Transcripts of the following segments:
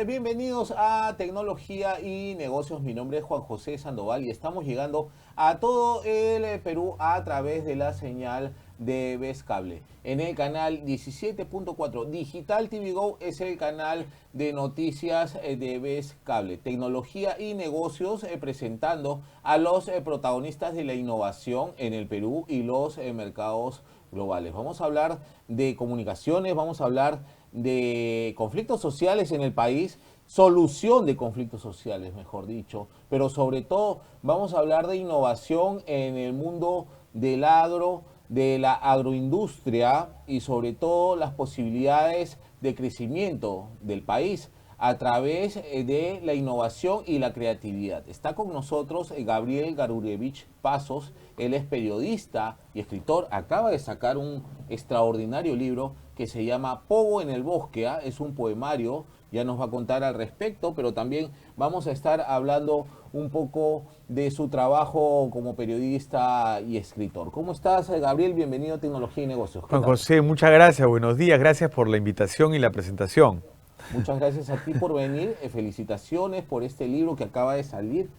Bienvenidos a Tecnología y Negocios. Mi nombre es Juan José Sandoval y estamos llegando a todo el Perú a través de la señal de Vez Cable. En el canal 17.4 Digital TV Go es el canal de noticias de Vez Cable. Tecnología y Negocios presentando a los protagonistas de la innovación en el Perú y los mercados globales. Vamos a hablar de comunicaciones, vamos a hablar de conflictos sociales en el país, solución de conflictos sociales, mejor dicho, pero sobre todo vamos a hablar de innovación en el mundo del agro, de la agroindustria y sobre todo las posibilidades de crecimiento del país a través de la innovación y la creatividad. Está con nosotros Gabriel Garurevich Pasos. Él es periodista y escritor, acaba de sacar un extraordinario libro que se llama Pogo en el Bosque, ¿eh? Es un poemario, ya nos va a contar al respecto, pero también vamos a estar hablando un poco de su trabajo como periodista y escritor. ¿Cómo estás, Gabriel? Bienvenido a Tecnología y Negocios. Juan José, muchas gracias, buenos días, gracias por la invitación y la presentación. Muchas gracias a ti por venir, felicitaciones por este libro que acaba de salir.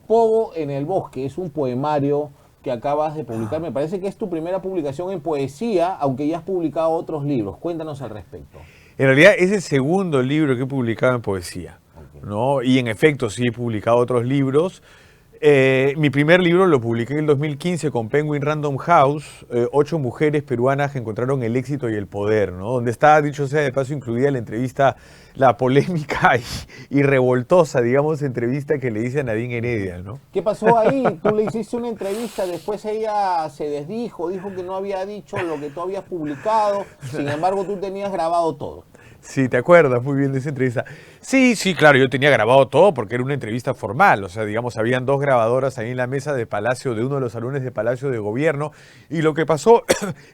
Pogo en el Bosque, es un poemario que acabas de publicar. Me parece que es tu primera publicación en poesía, aunque ya has publicado otros libros. Cuéntanos al respecto. En realidad es el segundo libro que he publicado en poesía, ¿no? Y en efecto sí he publicado otros libros. Mi primer libro lo publiqué en el 2015 con Penguin Random House, 8 mujeres peruanas que encontraron el éxito y el poder, ¿no? Donde está, dicho sea de paso, incluida la entrevista, la polémica y revoltosa, digamos, entrevista que le hice a Nadine Heredia, ¿no? ¿Qué pasó ahí? Tú le hiciste una entrevista, después ella se desdijo, dijo que no había dicho lo que tú habías publicado, sin embargo tú tenías grabado todo. Sí, te acuerdas muy bien de esa entrevista. Sí, sí, claro, yo tenía grabado todo porque era una entrevista formal, o sea, digamos, habían 2 grabadoras ahí en la mesa de Palacio, de uno de los salones de Palacio de Gobierno, y lo que pasó,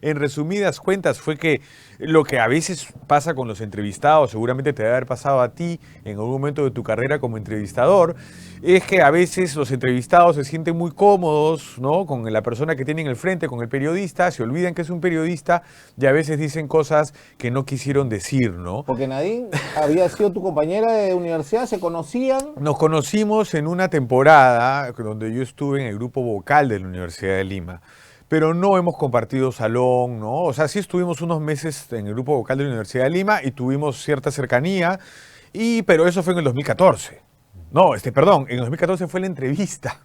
en resumidas cuentas, fue que lo que a veces pasa con los entrevistados, seguramente te debe haber pasado a ti en algún momento de tu carrera como entrevistador, es que a veces los entrevistados se sienten muy cómodos, ¿no?, con la persona que tienen al frente, con el periodista, se olvidan que es un periodista y a veces dicen cosas que no quisieron decir, ¿no? Porque Nadine había sido tu compañera de universidad, ¿se conocían? Nos conocimos en una temporada donde yo estuve en el grupo vocal de la Universidad de Lima, pero no hemos compartido salón, ¿no? O sea, sí estuvimos unos meses en el grupo vocal de la Universidad de Lima y tuvimos cierta cercanía, pero eso fue en el 2014. No, perdón, en el 2014 fue la entrevista.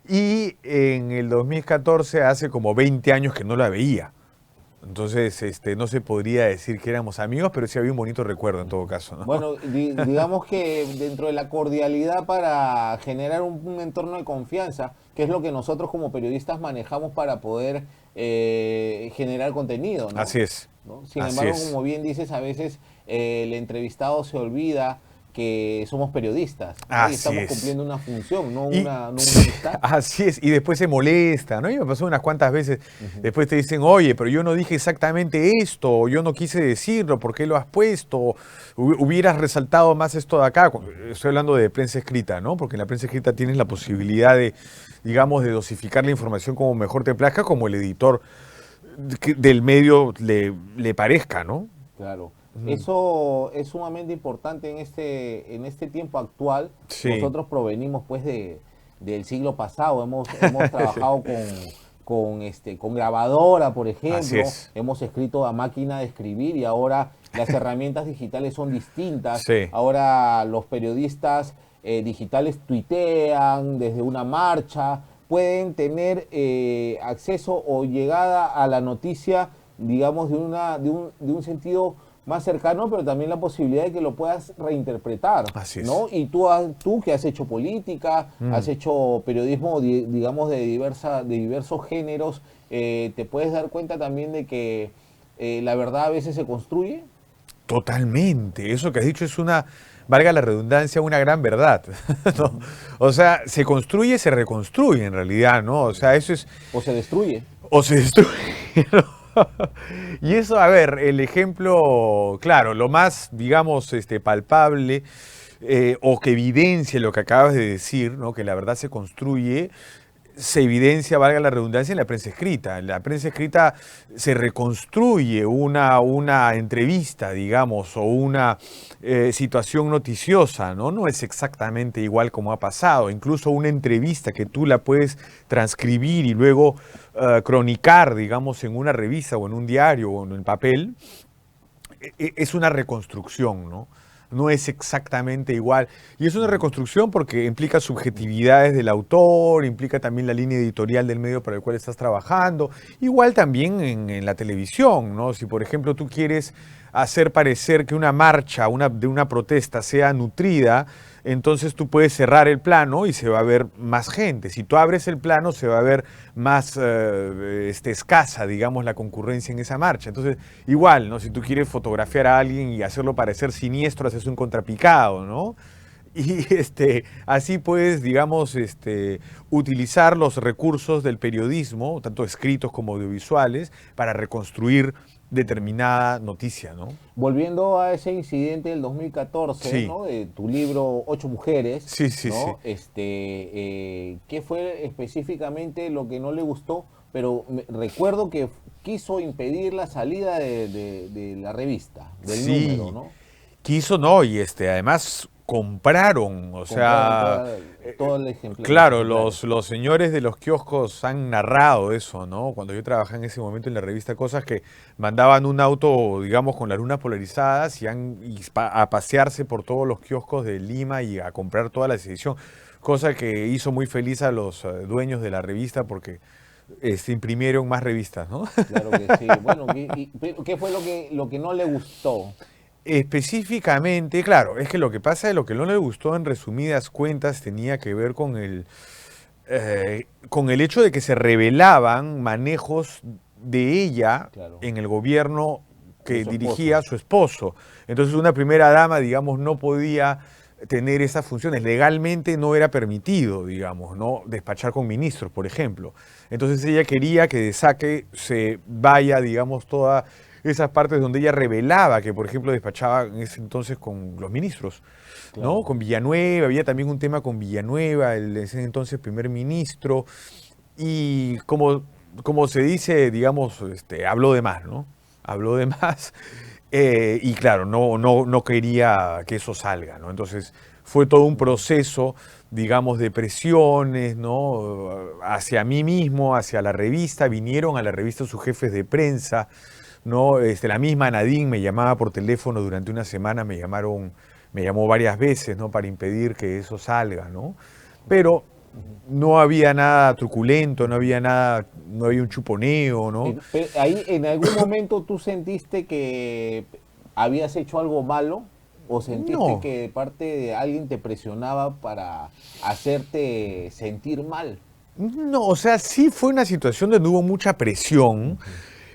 Y en el 2014, hace como 20 años que no la veía. Entonces, no se podría decir que éramos amigos, pero sí había un bonito recuerdo en todo caso, ¿no? Bueno, digamos que dentro de la cordialidad para generar un entorno de confianza, que es lo que nosotros como periodistas manejamos para poder generar contenido, ¿no? Así es. ¿No? Sin Así embargo, es. como bien dices, a veces el entrevistado se olvida que somos periodistas, ¿no? Y Así estamos es. cumpliendo una función, no Y una sí, amistad. así es, y después se molesta, ¿no? Y me pasó unas cuantas veces, después te dicen, oye, pero yo no dije exactamente esto, yo no quise decirlo, ¿por qué lo has puesto? Hubieras resaltado más esto de acá. Estoy hablando de prensa escrita, ¿no? Porque en la prensa escrita tienes la posibilidad de, digamos, de dosificar la información como mejor te plazca, como el editor del medio le parezca, ¿no? Claro. Eso es sumamente importante en este tiempo actual. Sí, Nosotros provenimos pues del siglo pasado, hemos trabajado con grabadora, por así ejemplo, es. hemos escrito a máquina de escribir y ahora las herramientas digitales son distintas. Sí. Ahora los periodistas digitales tuitean desde una marcha, pueden tener acceso o llegada a la noticia, digamos, de un sentido más cercano, pero también la posibilidad de que lo puedas reinterpretar, Así es. ¿no? Y tú que has hecho política, has hecho periodismo, digamos, de diversos géneros, te puedes dar cuenta también de que la verdad a veces se construye. Totalmente. Eso que has dicho es una, valga la redundancia, una gran verdad, ¿no? O sea, se construye, se reconstruye en realidad, ¿no? O sea, eso es, O se destruye. o se destruye, ¿no? Y eso, a ver, el ejemplo, claro, lo más, digamos, palpable o que evidencia lo que acabas de decir, ¿no? Que la verdad se construye, se evidencia, valga la redundancia, en la prensa escrita. En la prensa escrita se reconstruye una entrevista, digamos, o una situación noticiosa, ¿no? No es exactamente igual como ha pasado. Incluso una entrevista que tú la puedes transcribir y luego cronicar, digamos, en una revista o en un diario o en el papel, es una reconstrucción, ¿no? No es exactamente igual. Y es una reconstrucción porque implica subjetividades del autor, implica también la línea editorial del medio para el cual estás trabajando. Igual también en la televisión, ¿no? Si, por ejemplo, tú quieres hacer parecer que una marcha, de una protesta sea nutrida, entonces tú puedes cerrar el plano y se va a ver más gente. Si tú abres el plano, se va a ver más escasa, digamos, la concurrencia en esa marcha. Entonces, igual, ¿no? Si tú quieres fotografiar a alguien y hacerlo parecer siniestro, haces un contrapicado, ¿no? Y así puedes, digamos, utilizar los recursos del periodismo, tanto escritos como audiovisuales, para reconstruir determinada noticia, ¿no? Volviendo a ese incidente del 2014, Sí, ¿no? De tu libro Ocho Mujeres, sí, sí, sí. ¿no? ¿Qué fue específicamente lo que no le gustó? Pero recuerdo que quiso impedir la salida de la revista, del número, Sí, ¿no? quiso, no, y además compraron, o Compraron sea, todo los claro, ejemplares. los señores de los kioscos han narrado eso, ¿no? Cuando yo trabajaba en ese momento en la revista Cosas, que mandaban un auto, digamos, con las lunas polarizadas a pasearse por todos los kioscos de Lima y a comprar toda la edición, cosa que hizo muy feliz a los dueños de la revista porque imprimieron más revistas, ¿no? Claro que sí. Bueno, pero ¿qué fue lo que no le gustó? Específicamente, claro, es que lo que pasa de lo que no le gustó en resumidas cuentas tenía que ver con el hecho de que se revelaban manejos de ella Claro, en el gobierno de que su dirigía esposo. a su esposo. Entonces una primera dama, digamos, no podía tener esas funciones. Legalmente no era permitido, digamos, ¿no? Despachar con ministros, por ejemplo. Entonces ella quería que de saque se vaya, digamos, toda esas partes donde ella revelaba que, por ejemplo, despachaba en ese entonces con los ministros, ¿no? Claro. Con Villanueva, había también un tema con Villanueva, el ese entonces primer ministro, y como se dice, digamos, habló de más, ¿no? Habló de más, y claro, no quería que eso salga, ¿no? Entonces fue todo un proceso, digamos, de presiones, ¿no? Hacia mí mismo, hacia la revista, vinieron a la revista sus jefes de prensa, ¿no? La misma Nadine me llamaba por teléfono durante una semana, me llamó varias veces, ¿no? Para impedir que eso salga, ¿no? Pero no había nada truculento, no había un chuponeo, ¿no? Pero ahí, ¿en algún momento tú sentiste que habías hecho algo malo? ¿O sentiste No, que de parte de alguien te presionaba para hacerte sentir mal? no, o sea, sí fue una situación donde hubo mucha presión, Ujú.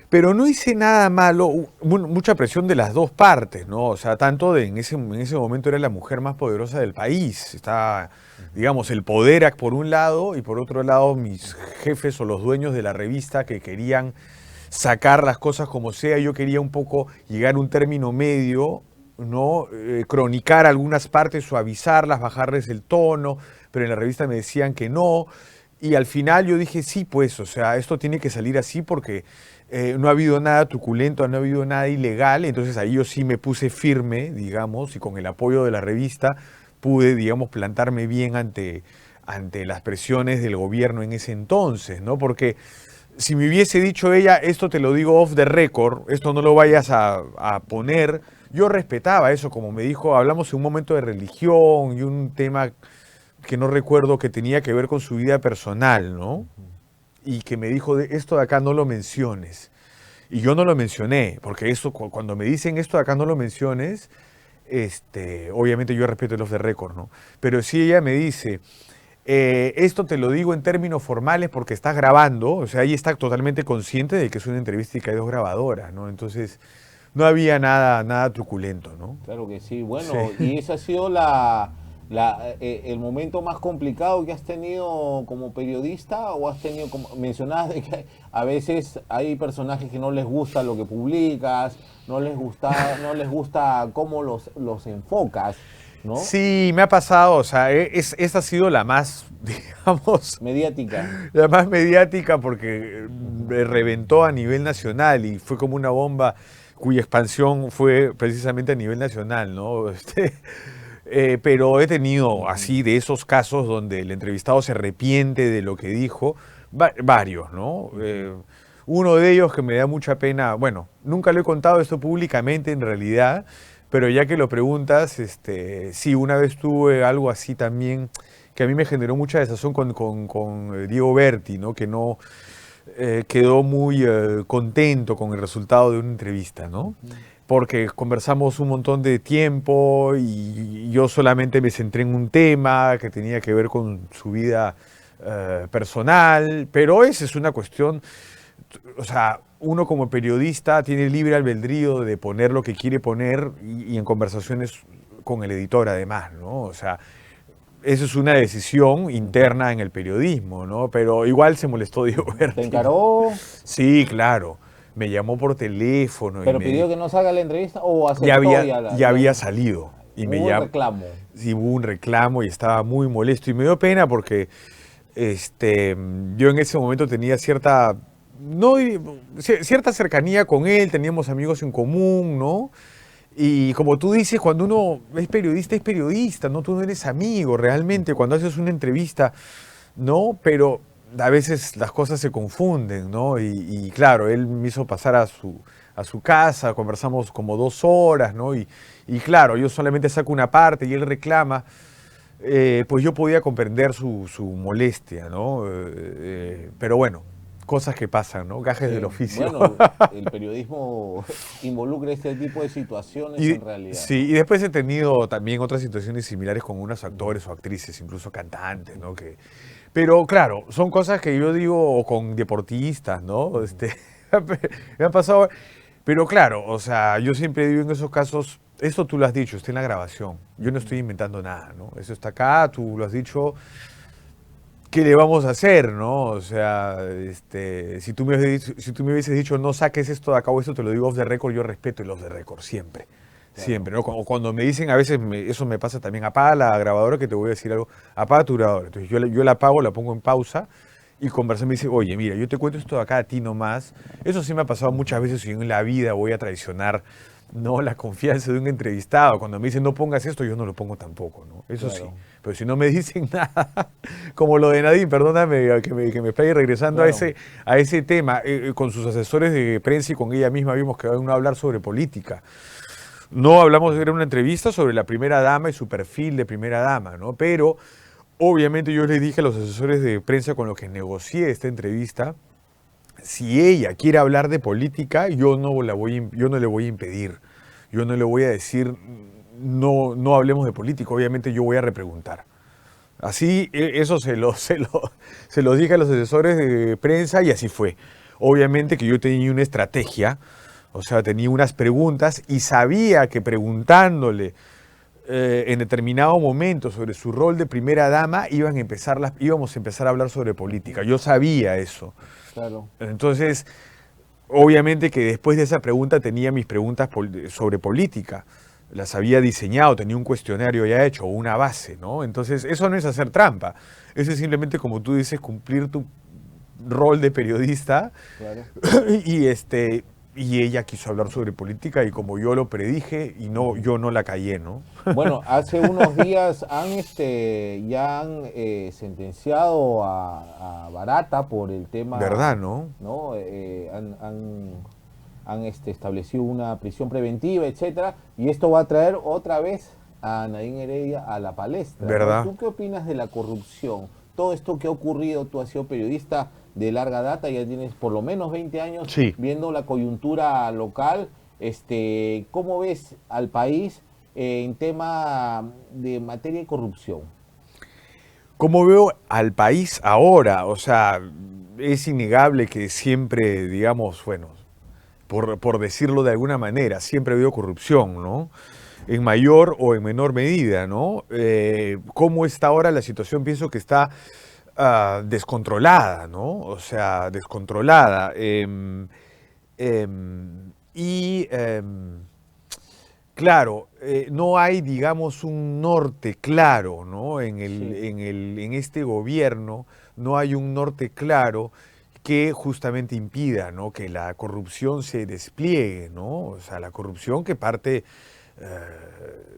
pero no hice nada malo, mucha presión de las dos partes, ¿no? O sea, tanto en ese momento era la mujer más poderosa del país, estaba, digamos, el poder por un lado y por otro lado mis jefes o los dueños de la revista que querían sacar las cosas como sea, yo quería un poco llegar a un término medio, ¿no? Cronicar algunas partes, suavizarlas, bajarles el tono, pero en la revista me decían que no. Y al final yo dije, sí, pues, o sea, esto tiene que salir así porque no ha habido nada truculento, no ha habido nada ilegal. Entonces ahí yo sí me puse firme, digamos, y con el apoyo de la revista pude, digamos, plantarme bien ante las presiones del gobierno en ese entonces, ¿no? Porque si me hubiese dicho ella, esto te lo digo off the record, esto no lo vayas a poner, yo respetaba eso, como me dijo, hablamos en un momento de religión y un tema que no recuerdo que tenía que ver con su vida personal, ¿no? Y que me dijo, esto de acá no lo menciones. Y yo no lo mencioné, porque esto, cuando me dicen esto de acá no lo menciones, obviamente yo respeto el off the record, ¿no? Pero si ella me dice, esto te lo digo en términos formales porque estás grabando, o sea, ella está totalmente consciente de que es una entrevista y que hay dos grabadoras, ¿no? Entonces, no había nada truculento, ¿no? Claro que sí. Sí. Bueno, ¿y ese ha sido el momento más complicado que has tenido como periodista? ¿O has tenido, como mencionabas, de que a veces hay personajes que no les gusta lo que publicas, no les gusta cómo los enfocas? ¿no? Sí, me ha pasado, o sea, esta ha sido la más, digamos, Mediática. la más mediática porque Ujú. reventó a nivel nacional y fue como una bomba cuya expansión fue precisamente a nivel nacional, ¿no? Pero he tenido Ujú. así de esos casos donde el entrevistado se arrepiente de lo que dijo, varios, ¿no? Ujú. Uno de ellos que me da mucha pena, bueno, nunca lo he contado esto públicamente en realidad, pero ya que lo preguntas, sí, una vez tuve algo así también que a mí me generó mucha desazón con Diego Berti, ¿no? Que no quedó muy contento con el resultado de una entrevista, ¿no? Ujú. Porque conversamos un montón de tiempo y yo solamente me centré en un tema que tenía que ver con su vida personal, pero esa es una cuestión, o sea, uno como periodista tiene libre albedrío de poner lo que quiere poner y en conversaciones con el editor además, ¿no? O sea, eso es una decisión Ujú. interna en el periodismo, ¿no? Pero igual se molestó Diego Ujú. ¿Te Berti, ¿no? encaró, Sí, claro. Me llamó por teléfono y pero me pidió dijo, que no salga la entrevista o aceptó ya ya había salido y me hubo el llamó, reclamo? sí, hubo un reclamo y estaba muy molesto y me dio pena porque yo en ese momento tenía cierta, no, cierta cercanía con él, teníamos amigos en común, ¿no? Y como tú dices, cuando uno es periodista, ¿no? Tú no eres amigo realmente Ujú. cuando haces una entrevista, ¿no? Pero a veces las cosas se confunden, ¿no? Y claro, él me hizo pasar a su casa, conversamos como 2 horas, ¿no? Y claro, yo solamente saco una parte y él reclama, pues yo podía comprender su molestia, ¿no? Pero bueno, cosas que pasan, ¿no? Gajes del Sí, oficio. bueno, el periodismo involucra este tipo de situaciones Y en realidad, sí, ¿no? y después he tenido también otras situaciones similares con unos Ujú. actores o actrices, incluso cantantes, Ujú. ¿no? Pero claro, son cosas que yo digo, o con deportistas, ¿no? Ujú. Me ha pasado, pero claro, o sea, yo siempre digo en esos casos, esto tú lo has dicho, está en la grabación, yo no Ujú. estoy inventando nada, ¿no? Eso está acá, tú lo has dicho, ¿qué le vamos a hacer, no? O sea, si tú me hubieses dicho no saques esto de acá o esto te lo digo off the record, yo respeto el off the record siempre. Claro. Siempre, ¿no? Cuando me dicen, a veces eso me pasa también, apaga la grabadora que te voy a decir algo, apaga tu grabadora. Entonces yo la apago, la pongo en pausa y conversa me dice, oye, mira, yo te cuento esto de acá a ti nomás. Eso sí me ha pasado muchas Ujú. veces y yo en la vida voy a traicionar, no, la confianza de un entrevistado. Cuando me dicen no pongas esto, yo no lo pongo tampoco, ¿no? Eso sí. Claro, Pero si no me dicen nada, como lo de Nadine, perdóname que me estoy regresando claro. a ese tema, con sus asesores de prensa y con ella misma vimos que iban a hablar sobre política. No hablamos, era una entrevista sobre la primera dama y su perfil de primera dama, ¿no? Pero obviamente yo les dije a los asesores de prensa con los que negocié esta entrevista, si ella quiere hablar de política, yo no le voy a impedir. Yo no le voy a decir, no, no hablemos de política, obviamente yo voy a repreguntar. Así, eso se lo dije a los asesores de prensa y así fue. Obviamente que yo tenía una estrategia, o sea, tenía unas preguntas y sabía que preguntándole en determinado momento sobre su rol de primera dama íbamos a empezar a hablar sobre política. Ujú. Yo sabía eso. Claro. Entonces, obviamente que después de esa pregunta tenía mis preguntas sobre política. Las había diseñado, tenía un cuestionario ya hecho, una base, ¿no? Entonces, eso no es hacer trampa. Eso es simplemente, como tú dices, cumplir tu rol de periodista Claro. y y ella quiso hablar sobre política y como yo lo predije y no Ujú. yo no la callé, ¿no? Bueno, hace unos días ya han sentenciado a Barata por el ¿Verdad, tema, no? ¿no? Han establecido una prisión preventiva, etcétera, y esto va a traer otra vez a Nadine Heredia a la palestra, ¿no? ¿Verdad? ¿Tú qué opinas de la corrupción? Todo esto que ha ocurrido, tú has sido periodista de larga data, ya tienes por lo menos 20 años Sí. viendo la coyuntura local, ¿cómo ves al país en tema de materia de corrupción? ¿Cómo veo al país ahora? O sea, es innegable que siempre, digamos, bueno, por decirlo de alguna manera, siempre ha habido corrupción, ¿no? En mayor o en menor medida, ¿no? ¿Cómo está ahora la situación? Pienso que está descontrolada, ¿no? O sea, descontrolada. Y Claro, no hay, digamos, un norte claro, ¿no? Sí. En este gobierno no hay un norte claro que justamente impida, ¿no? Que la corrupción se despliegue, ¿no? O sea, la corrupción que parte,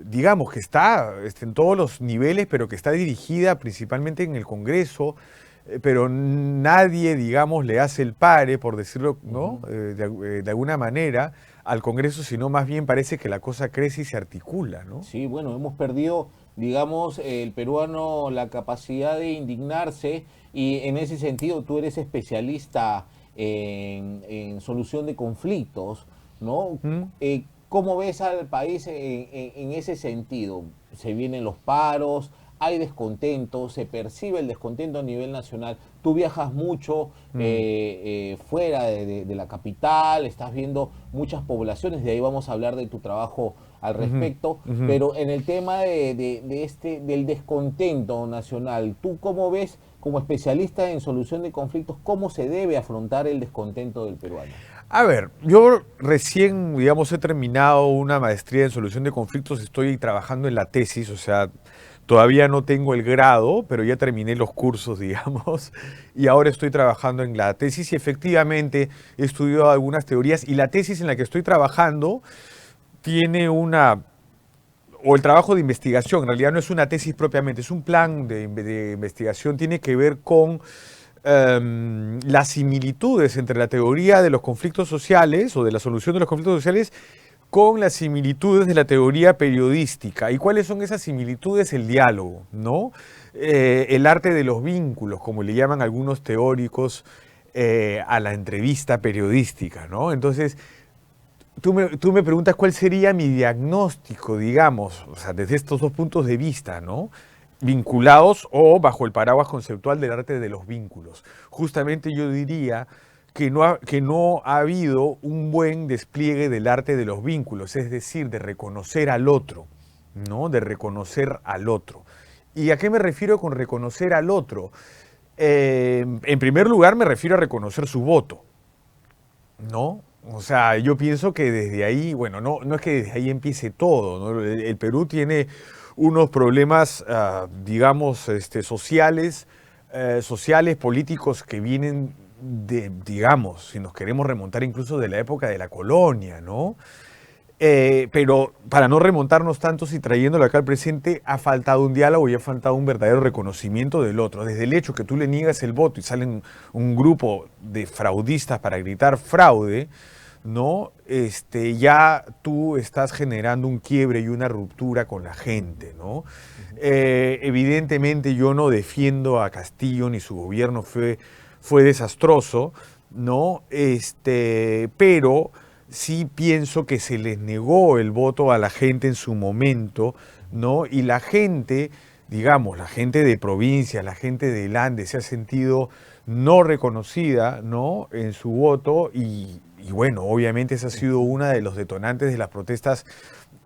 digamos, que está en todos los niveles, pero que está dirigida principalmente en el Congreso, pero nadie, digamos, le hace el pare, por decirlo, ¿no? Ujú. De alguna manera al Congreso, sino más bien parece que la cosa crece y se articula, ¿no? Sí, bueno, hemos perdido, digamos, el peruano la capacidad de indignarse y en ese sentido tú eres especialista en solución de conflictos, ¿no? ¿Mm? ¿Cómo ves al país en ese sentido? Se vienen los paros, hay descontento, se percibe el descontento a nivel nacional. Tú viajas mucho Mm. fuera de la capital, estás viendo muchas poblaciones, de ahí vamos a hablar de tu trabajo al Ujú, respecto, ujú. pero en el tema del descontento nacional, ¿tú cómo ves, como especialista en solución de conflictos, cómo se debe afrontar el descontento del peruano? A ver, yo recién, digamos, he terminado una maestría en solución de conflictos, estoy trabajando en la tesis, o sea, todavía no tengo el grado, pero ya terminé los cursos, digamos, y ahora estoy trabajando en la tesis y efectivamente he estudiado algunas teorías y la tesis en la que estoy trabajando tiene una, o el trabajo de investigación, en realidad no es una tesis propiamente, es un plan de investigación, tiene que ver con las similitudes entre la teoría de los conflictos sociales o de la solución de los conflictos sociales con las similitudes de la teoría periodística. ¿Y cuáles son esas similitudes? El diálogo, ¿no? El arte de los vínculos, como le llaman algunos teóricos a la entrevista periodística, ¿no? Entonces, tú me preguntas cuál sería mi diagnóstico, digamos, o sea, desde estos dos puntos de vista, ¿no? Vinculados o bajo el paraguas conceptual del arte de los vínculos. Justamente yo diría que no ha habido un buen despliegue del arte de los vínculos, es decir, de reconocer al otro, ¿no? De reconocer al otro. ¿Y a qué me refiero con reconocer al otro? En primer lugar, me refiero a reconocer su voto, ¿no? O sea, yo pienso que desde ahí, bueno, no es que desde ahí empiece todo, ¿no? El Perú tiene unos problemas, digamos, sociales, políticos que vienen de, digamos, si nos queremos remontar incluso de la época de la colonia, ¿no? Pero para no remontarnos tanto y trayéndolo acá al presente, ha faltado un diálogo y ha faltado un verdadero reconocimiento del otro. Desde el hecho que tú le niegas el voto y salen un grupo de fraudistas para gritar fraude, ¿no? Ya tú estás generando un quiebre y una ruptura con la gente, ¿no? Evidentemente yo no defiendo a Castillo ni su gobierno fue desastroso, ¿no? Pero sí pienso que se les negó el voto a la gente en su momento, ¿no? Y la gente, digamos, la gente de provincia, la gente del Andes se ha sentido no reconocida, ¿no? En su voto y bueno, obviamente esa ha sido una de los detonantes de las protestas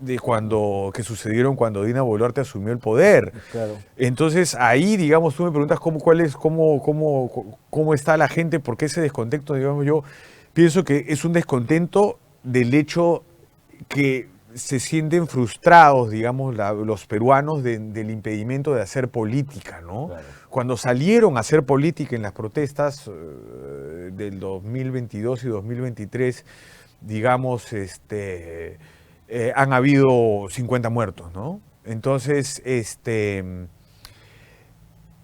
que sucedieron cuando Dina Boluarte asumió el poder. Claro. Entonces ahí, digamos, tú me preguntas cómo está la gente, por qué ese descontento, digamos, yo pienso que es un descontento del hecho que se sienten frustrados, digamos, los peruanos del impedimento de hacer política, ¿no? Claro. Cuando salieron a hacer política en las protestas del 2022 y 2023, digamos, han habido 50 muertos, ¿no? Entonces,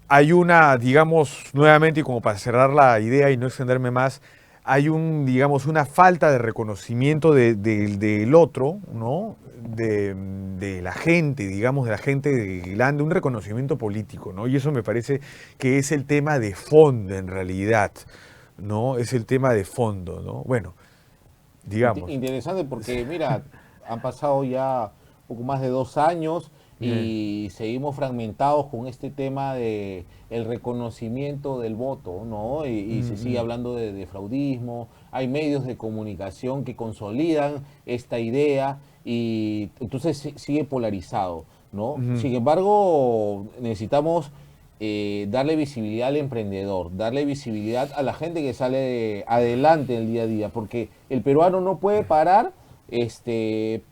hay una, digamos, nuevamente, y como para cerrar la idea y no extenderme más, hay digamos, una falta de reconocimiento del otro, ¿no? De la gente, digamos, de la gente de Irlanda, un reconocimiento político, ¿no? Y eso me parece que es el tema de fondo, en realidad, ¿no? Es el tema de fondo, ¿no? Bueno, digamos. Interesante porque, mira, han pasado ya poco más de 2 años eh, y seguimos fragmentados con este tema de el reconocimiento del voto, ¿no? Y se sigue mm, hablando de fraudismo, hay medios de comunicación que consolidan esta idea y entonces sigue polarizado, ¿no? mm, Sin embargo, necesitamos darle visibilidad al emprendedor, darle visibilidad a la gente que sale adelante en el día a día, porque el peruano no puede parar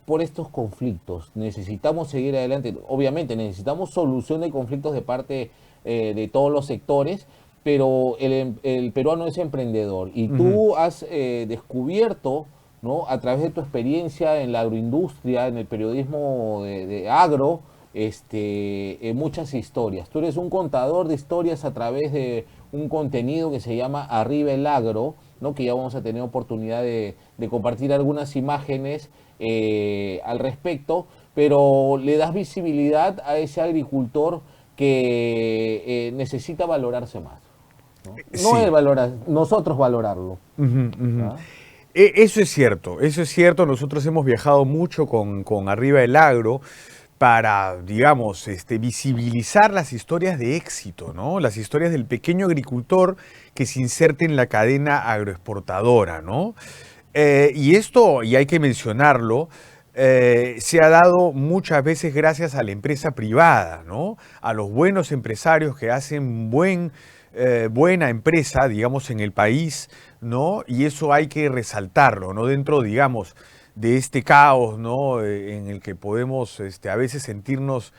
por estos conflictos. Necesitamos seguir adelante. Obviamente necesitamos solución de conflictos de parte de todos los sectores, pero el peruano es emprendedor y Ujú. tú has descubierto, ¿no? A través de tu experiencia en la agroindustria, en el periodismo de agro, muchas historias. Tú eres un contador de historias a través de un contenido que se llama Arriba el Agro, ¿no? Que ya vamos a tener oportunidad de compartir algunas imágenes al respecto, pero le das visibilidad a ese agricultor que necesita valorarse más. No, no él Sí. valora, nosotros valorarlo. Ujú, ujú. ¿Ah? Eso es cierto, eso es cierto. Nosotros hemos viajado mucho con Arriba el Agro para, digamos, visibilizar las historias de éxito, ¿no? Las historias del pequeño agricultor que se inserta en la cadena agroexportadora, ¿no? Y esto, y hay que mencionarlo, se ha dado muchas veces gracias a la empresa privada, ¿no? A los buenos empresarios que hacen buena empresa, digamos, en el país, ¿no? Y eso hay que resaltarlo, ¿no? Dentro, digamos, de este caos, ¿no? En el que podemos a veces sentirnos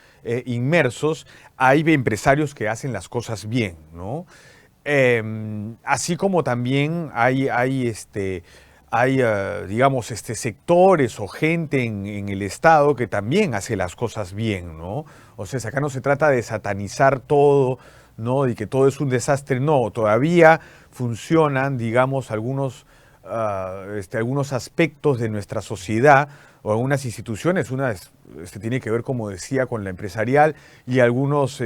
inmersos, hay empresarios que hacen las cosas bien, ¿no? Así como también hay digamos, sectores o gente en el Estado que también hace las cosas bien, ¿no? O sea, acá no se trata de satanizar todo, ¿no? Y que todo es un desastre, no, todavía funcionan, digamos, algunos aspectos de nuestra sociedad o algunas instituciones, tiene que ver, como decía, con la empresarial y algunos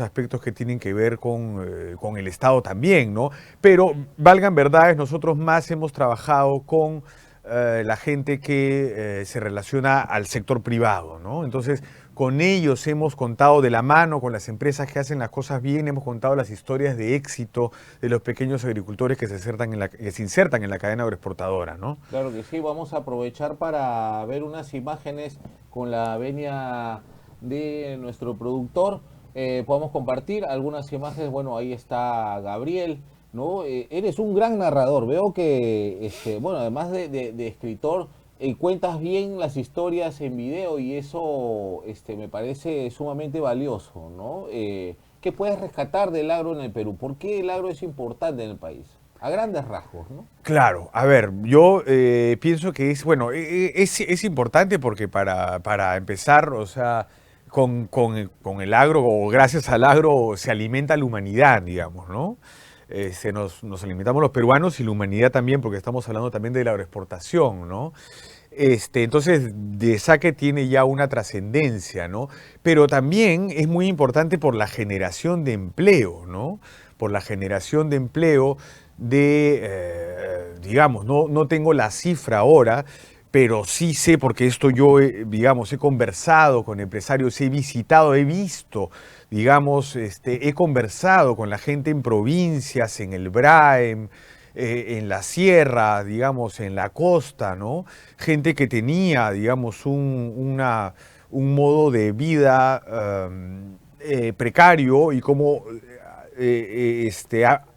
aspectos que tienen que ver con el Estado también, ¿no? Pero, valgan verdades, nosotros más hemos trabajado con la gente que se relaciona al sector privado, ¿no? Entonces, con ellos hemos contado de la mano, con las empresas que hacen las cosas bien, hemos contado las historias de éxito de los pequeños agricultores que se insertan en la cadena agroexportadora, ¿no? Claro que sí, vamos a aprovechar para ver unas imágenes con la venia de nuestro productor. Podemos compartir algunas imágenes. Bueno, ahí está Gabriel, ¿no? Eres un gran narrador. Veo que, bueno, además de escritor, cuentas bien las historias en video y eso me parece sumamente valioso, ¿no? ¿Qué puedes rescatar del agro en el Perú? ¿Por qué el agro es importante en el país? A grandes rasgos, ¿no? Claro, a ver, yo pienso que es importante porque para empezar, o sea, con el agro o gracias al agro se alimenta la humanidad, digamos, ¿no? Nos alimentamos los peruanos y la humanidad también, porque estamos hablando también de la agroexportación, ¿no? Entonces, de saque tiene ya una trascendencia, ¿no? Pero también es muy importante por la generación de empleo, ¿no? Por la generación de empleo digamos, no tengo la cifra ahora, pero sí sé, porque esto yo, digamos, he conversado con empresarios, he visitado, he visto, digamos, he conversado con la gente en provincias, en el Braem, en la sierra, digamos, en la costa, ¿no? Gente que tenía, digamos, un modo de vida precario y cómo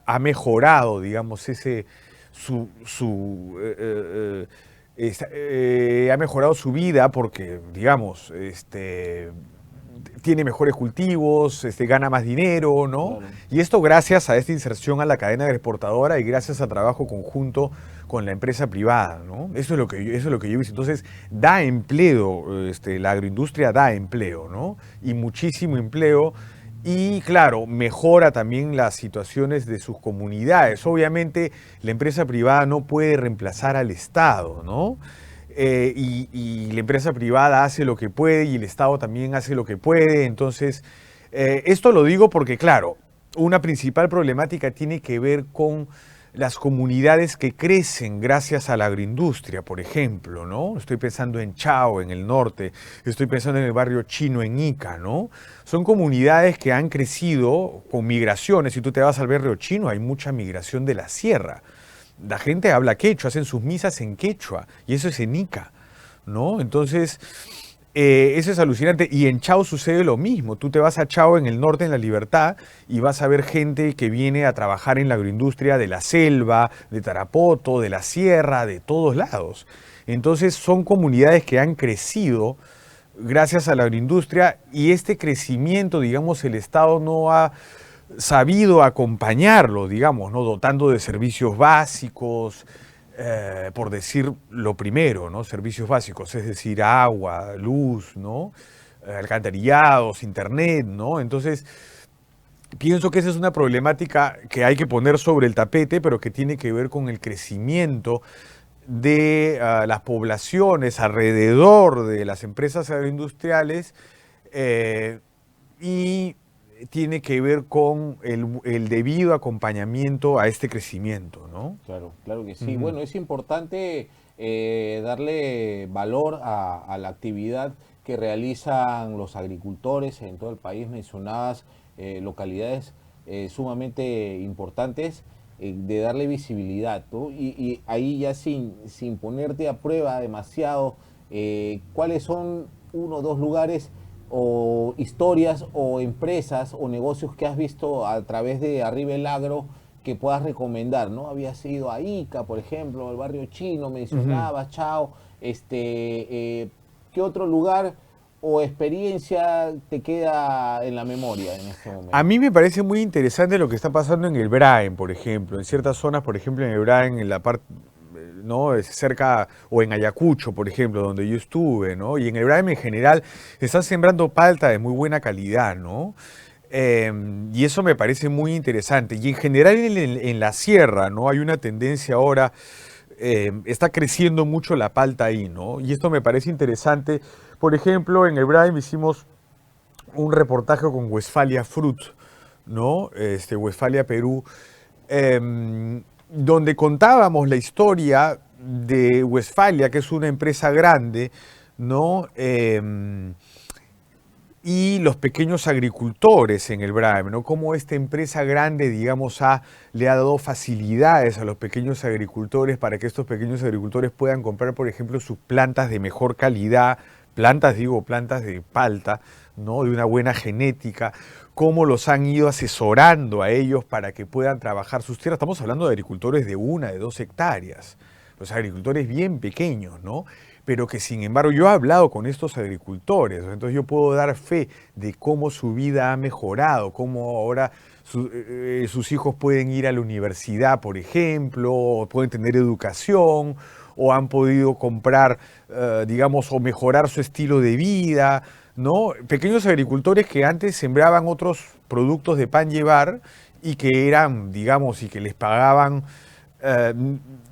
ha mejorado, digamos, ha mejorado su vida porque, digamos, tiene mejores cultivos, gana más dinero, ¿no? Claro. Y esto gracias a esta inserción a la cadena exportadora y gracias a trabajo conjunto con la empresa privada, ¿no? Eso es lo que yo he visto. Entonces, da empleo, la agroindustria da empleo, ¿no? Y muchísimo empleo. Y claro, mejora también las situaciones de sus comunidades. Obviamente, la empresa privada no puede reemplazar al Estado, ¿no? Y la empresa privada hace lo que puede y el Estado también hace lo que puede. Entonces, esto lo digo porque, claro, una principal problemática tiene que ver con las comunidades que crecen gracias a la agroindustria, por ejemplo, ¿no? Estoy pensando en Chao, en el norte, estoy pensando en el barrio chino, en Ica, ¿no? Son comunidades que han crecido con migraciones. Si tú te vas al barrio chino, hay mucha migración de la sierra. La gente habla quechua, hacen sus misas en quechua, y eso es en Ica, ¿no? Entonces, eso es alucinante. Y en Chao sucede lo mismo. Tú te vas a Chao en el norte, en La Libertad, y vas a ver gente que viene a trabajar en la agroindustria de la selva, de Tarapoto, de la sierra, de todos lados. Entonces son comunidades que han crecido gracias a la agroindustria y este crecimiento, digamos, el Estado no ha sabido acompañarlo, digamos, ¿no? Dotando de servicios básicos, por decir lo primero, ¿no? Servicios básicos, es decir, agua, luz, ¿no? Alcantarillados, internet, ¿no? Entonces, pienso que esa es una problemática que hay que poner sobre el tapete, pero que tiene que ver con el crecimiento de las poblaciones alrededor de las empresas agroindustriales y tiene que ver con el debido acompañamiento a este crecimiento, ¿no? Claro, claro que sí. Bueno, es importante darle valor a la actividad que realizan los agricultores en todo el país, mencionadas localidades sumamente importantes, de darle visibilidad, ¿no? Y ahí ya sin ponerte a prueba demasiado, ¿cuáles son uno o dos lugares o historias o empresas o negocios que has visto a través de Arriba el Agro que puedas recomendar, ¿no? Habías ido a Ica, por ejemplo, el barrio chino, mencionabas, Chao, ¿qué otro lugar o experiencia te queda en la memoria en este momento? A mí me parece muy interesante lo que está pasando en el Braem, por ejemplo, en ciertas zonas, por ejemplo, en el Braem, en la parte, ¿no? Cerca, o en Ayacucho, por ejemplo, donde yo estuve, ¿no? Y en el Braem en general están sembrando palta de muy buena calidad, ¿no? Y eso me parece muy interesante. Y en general en la sierra, ¿no? Hay una tendencia ahora, está creciendo mucho la palta ahí, ¿no? Y esto me parece interesante. Por ejemplo, en el Braem hicimos un reportaje con Westfalia Fruit, ¿no? Westfalia Perú, donde contábamos la historia de Westfalia, que es una empresa grande, ¿no? Y los pequeños agricultores en el Braem, ¿no? Cómo esta empresa grande, digamos, le ha dado facilidades a los pequeños agricultores para que estos pequeños agricultores puedan comprar, por ejemplo, sus plantas de mejor calidad, plantas de palta, ¿no? De una buena genética, cómo los han ido asesorando a ellos para que puedan trabajar sus tierras. Estamos hablando de agricultores de 1, de 2 hectáreas, los agricultores bien pequeños, ¿no? Pero que sin embargo yo he hablado con estos agricultores, entonces yo puedo dar fe de cómo su vida ha mejorado, cómo ahora sus hijos pueden ir a la universidad, por ejemplo, o pueden tener educación, o han podido comprar, digamos, o mejorar su estilo de vida, ¿no? Pequeños agricultores que antes sembraban otros productos de pan llevar y que eran, digamos, y que les pagaban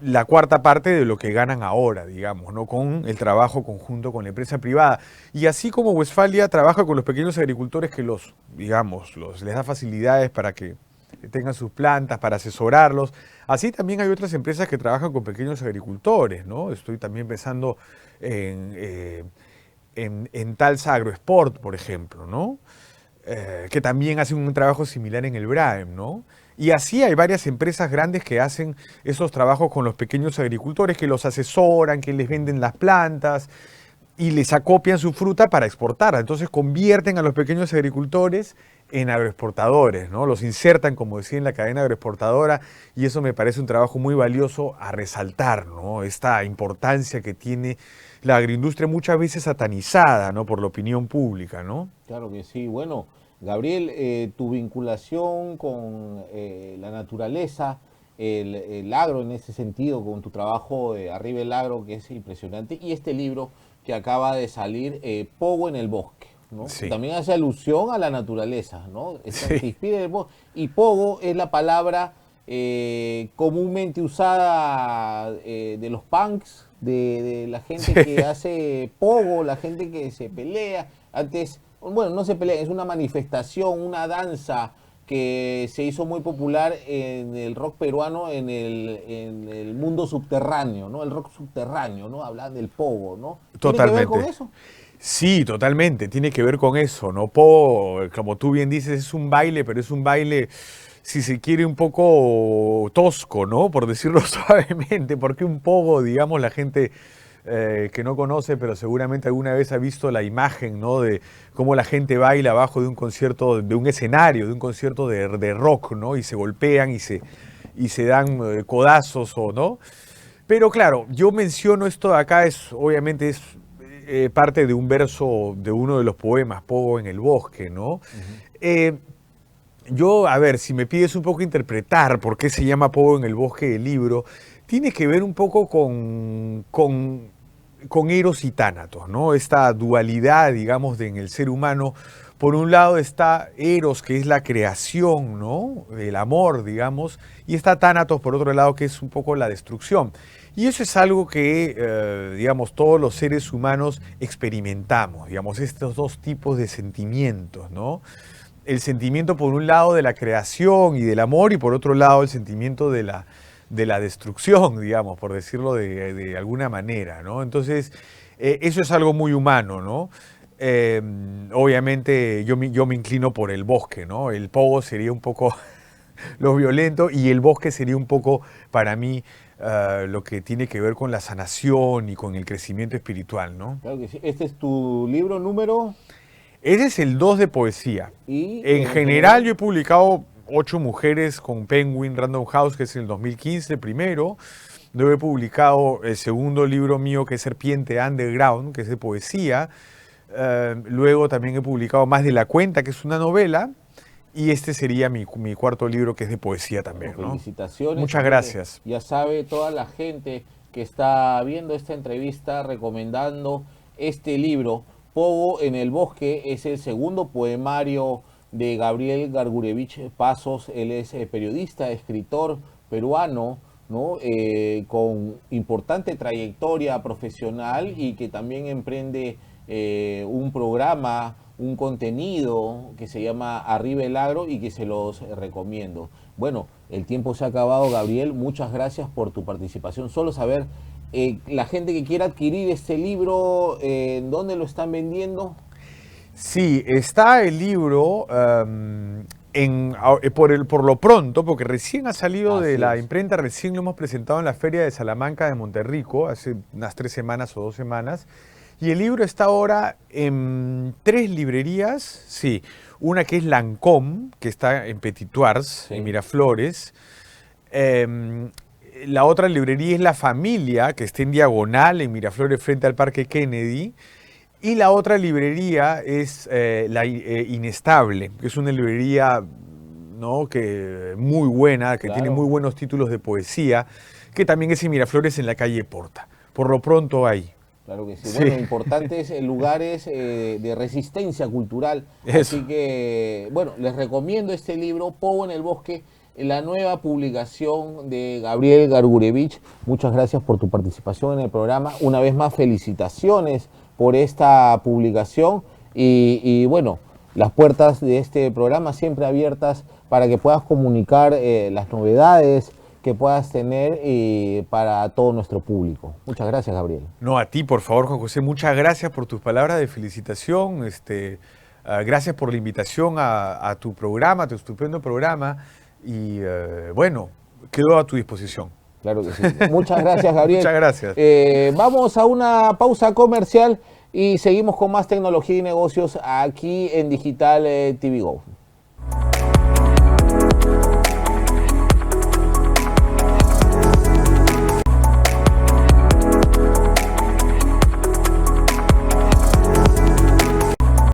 la cuarta parte de lo que ganan ahora, digamos, ¿no? Con el trabajo conjunto con la empresa privada. Y así como Westfalia trabaja con los pequeños agricultores que les da facilidades para que tengan sus plantas, para asesorarlos, así también hay otras empresas que trabajan con pequeños agricultores, ¿no? Estoy también pensando en Talsa Agrosport, por ejemplo, ¿no? Que también hacen un trabajo similar en el Braem, ¿no? Y así hay varias empresas grandes que hacen esos trabajos con los pequeños agricultores, que los asesoran, que les venden las plantas y les acopian su fruta para exportar. Entonces convierten a los pequeños agricultores en agroexportadores, ¿no? Los insertan, como decía, en la cadena agroexportadora, y eso me parece un trabajo muy valioso a resaltar, ¿no? Esta importancia que tiene la agroindustria, muchas veces satanizada, ¿no? Por la opinión pública, ¿no? Claro que sí. Bueno, Gabriel, tu vinculación con la naturaleza, el agro en ese sentido, con tu trabajo de Arriba el Agro, que es impresionante, y este libro que acaba de salir, Pogo en el Bosque, ¿no? Sí. También hace alusión a la naturaleza, ¿no? Sí. Se inspira en el bosque. Y Pogo es la palabra comúnmente usada de los punks, de la gente que hace pogo, la gente que se pelea. Antes, bueno, no se pelea, es una manifestación, una danza que se hizo muy popular en el rock peruano, en el mundo subterráneo, ¿no? El rock subterráneo, ¿no? Hablan del pogo, ¿no? ¿Tiene que ver con eso? Sí, totalmente, tiene que ver con eso, ¿no? Pogo, como tú bien dices, es un baile, pero es un baile, si se quiere, un poco tosco, ¿no? Por decirlo suavemente, porque un pogo, digamos, la gente que no conoce, pero seguramente alguna vez ha visto la imagen, ¿no? De cómo la gente baila abajo de un concierto, de un escenario, de un concierto de rock, ¿no? Y se golpean y se dan codazos, ¿o no? Pero claro, yo menciono esto de acá, obviamente es parte de un verso de uno de los poemas, Pogo en el bosque, ¿no? Eh, Yo, a ver, si me pides un poco interpretar por qué se llama Pogo en el bosque del libro, tiene que ver un poco con Eros y Tánatos, ¿no? Esta dualidad, digamos, en el ser humano. Por un lado está Eros, que es la creación, ¿no? El amor, digamos, y está Tánatos, por otro lado, que es un poco la destrucción. Y eso es algo que, digamos, todos los seres humanos experimentamos, digamos, estos dos tipos de sentimientos, ¿no? El sentimiento por un lado de la creación y del amor y por otro lado el sentimiento de la destrucción, digamos, por decirlo de alguna manera, ¿no? Entonces, eso es algo muy humano, ¿no? Obviamente yo me inclino por el bosque, ¿no? El pogo sería un poco lo violento y el bosque sería un poco, para mí, lo que tiene que ver con la sanación y con el crecimiento espiritual, ¿no? Claro que sí. Este es tu libro número Ese es el 2 de poesía. y En general yo he publicado 8 mujeres con Penguin Random House, que es el 2015 primero. Luego he publicado el segundo libro mío, que es Serpiente Underground, que es de poesía. Luego también he publicado Más de la Cuenta, que es una novela. Y este sería mi cuarto libro, que es de poesía también, ¿no? Felicitaciones. Muchas gracias. Ya sabe toda la gente que está viendo esta entrevista recomendando este libro. Pogo en el bosque es el segundo poemario de Gabriel Gargurevich Pasos. Él es periodista, escritor peruano, ¿no? Con importante trayectoria profesional y que también emprende un programa, un contenido que se llama Arriba el Agro y que se los recomiendo. Bueno, el tiempo se ha acabado, Gabriel. Muchas gracias por tu participación. Solo saber, la gente que quiera adquirir este libro, ¿dónde lo están vendiendo? Sí, está el libro por lo pronto, porque recién ha salido de la imprenta, recién lo hemos presentado en la Feria de Salamanca de Monterrico, hace unas 3 semanas o 2 semanas. Y el libro está ahora en 3 librerías, sí. Una que es Lancôme, que está en Petitoires, sí, en Miraflores. La otra librería es La Familia, que está en Diagonal, en Miraflores, frente al Parque Kennedy. Y la otra librería es La Inestable, que es una librería, ¿no?, muy buena, que tiene muy buenos títulos de poesía, que también es en Miraflores, en la calle Porta. Por lo pronto ahí. Claro que sí. Bueno, importantes lugares de resistencia cultural. Eso. Así que, bueno, les recomiendo este libro, Pogo en el bosque, la nueva publicación de Gabriel Gargurevich. Muchas gracias por tu participación en el programa. Una vez más, felicitaciones por esta publicación. Y bueno, las puertas de este programa siempre abiertas para que puedas comunicar las novedades que puedas tener para todo nuestro público. Muchas gracias, Gabriel. No, a ti, por favor, Juan José, muchas gracias por tus palabras de felicitación. Gracias por la invitación a tu programa, a tu estupendo programa. Y bueno, quedo a tu disposición. Claro que sí. Muchas gracias, Gabriel. Muchas gracias. Vamos a una pausa comercial y seguimos con más tecnología y negocios aquí en Digital TV Go.